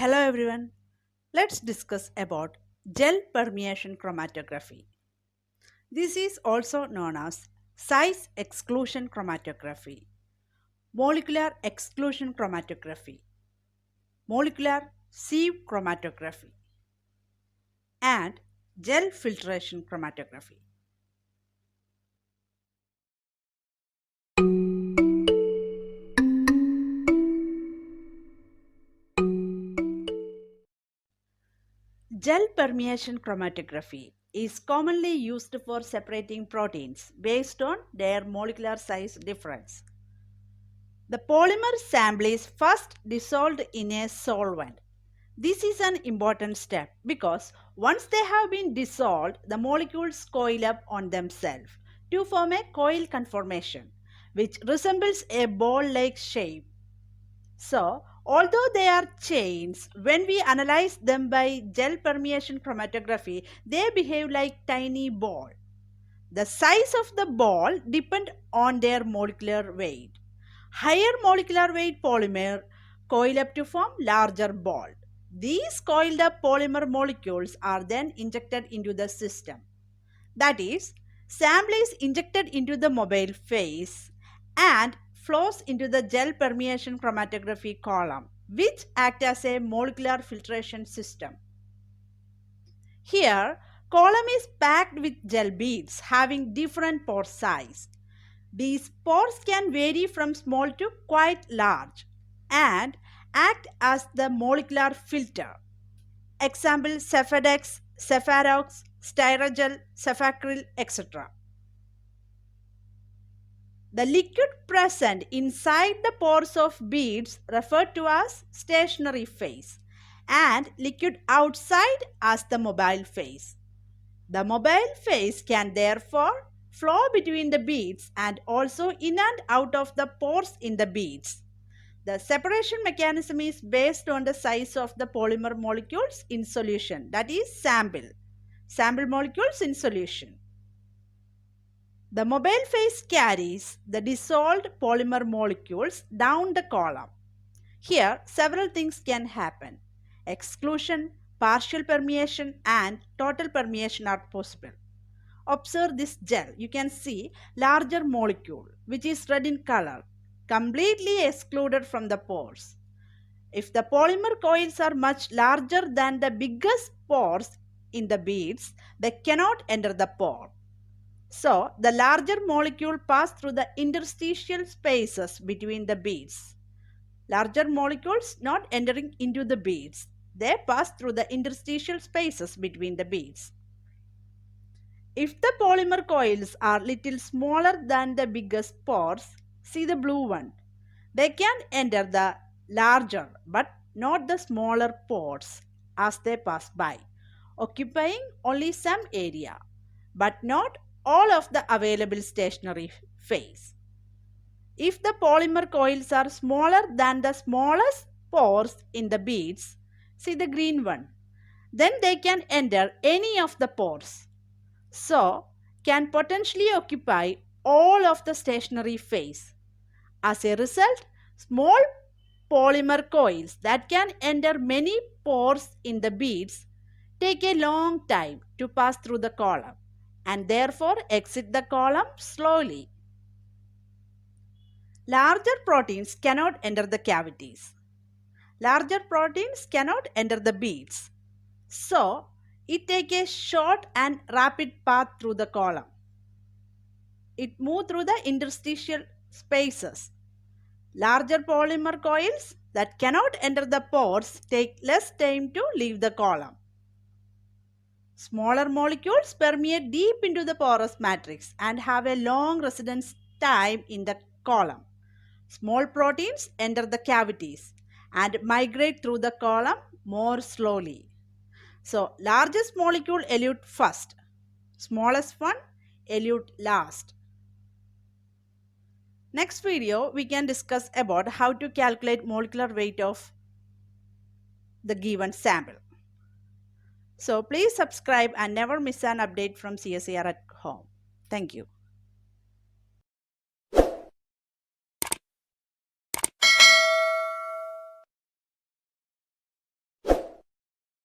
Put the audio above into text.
Hello everyone. Let's discuss about gel permeation chromatography. This is also known as size exclusion chromatography, molecular exclusion chromatography, molecular sieve chromatography, and gel filtration chromatography. Gel permeation chromatography is commonly used for separating proteins based on their molecular size difference. The polymer sample is first dissolved in a solvent. This is an important step because once they have been dissolved, the molecules coil up on themselves to form a coil conformation, which resembles a ball-like shape. So, although they are chains, when we analyze them by gel permeation chromatography, they behave like tiny ball. The size of the ball depends on their molecular weight. Higher molecular weight polymer coil up to form larger ball. These coiled up polymer molecules are then injected into the system. That is, sample is injected into the mobile phase and flows into the gel permeation chromatography column, which act as a molecular filtration system. Here, column is packed with gel beads having different pore size. These pores can vary from small to quite large and act as the molecular filter. Example Cefadex, Cefarox, Styrogel, Cefacryl, etc. The liquid present inside the pores of beads referred to as stationary phase and liquid outside as the mobile phase. The mobile phase can therefore flow between the beads and also in and out of the pores in the beads. The separation mechanism is based on the size of the polymer molecules in solution, that is sample molecules in solution. The mobile phase carries the dissolved polymer molecules down the column. Here, several things can happen. Exclusion, partial permeation, and total permeation are possible. Observe this gel. You can see larger molecule, which is red in color, completely excluded from the pores. If the polymer coils are much larger than the biggest pores in the beads, they cannot enter the pore. So, the larger molecule pass through the interstitial spaces between the beads. Larger molecules not entering into the beads. They pass through the interstitial spaces between the beads. If the polymer coils are little smaller than the biggest pores, see the blue one. They can enter the larger but not the smaller pores as they pass by, occupying only some area, but not all of the available stationary phase. If the polymer coils are smaller than the smallest pores in the beads, see the green one, then they can enter any of the pores. So, can potentially occupy all of the stationary phase. As a result, small polymer coils that can enter many pores in the beads take a long time to pass through the column and therefore exit the column slowly. Larger proteins cannot enter the cavities. Larger proteins cannot enter the beads. So, it takes a short and rapid path through the column. It moves through the interstitial spaces. Larger polymer coils that cannot enter the pores take less time to leave the column. Smaller molecules permeate deep into the porous matrix and have a long residence time in the column. Small proteins enter the cavities and migrate through the column more slowly. So, largest molecule elute first, smallest one elute last. Next video, we can discuss about how to calculate molecular weight of the given sample. So, please subscribe and never miss an update from CSIR at home. Thank you.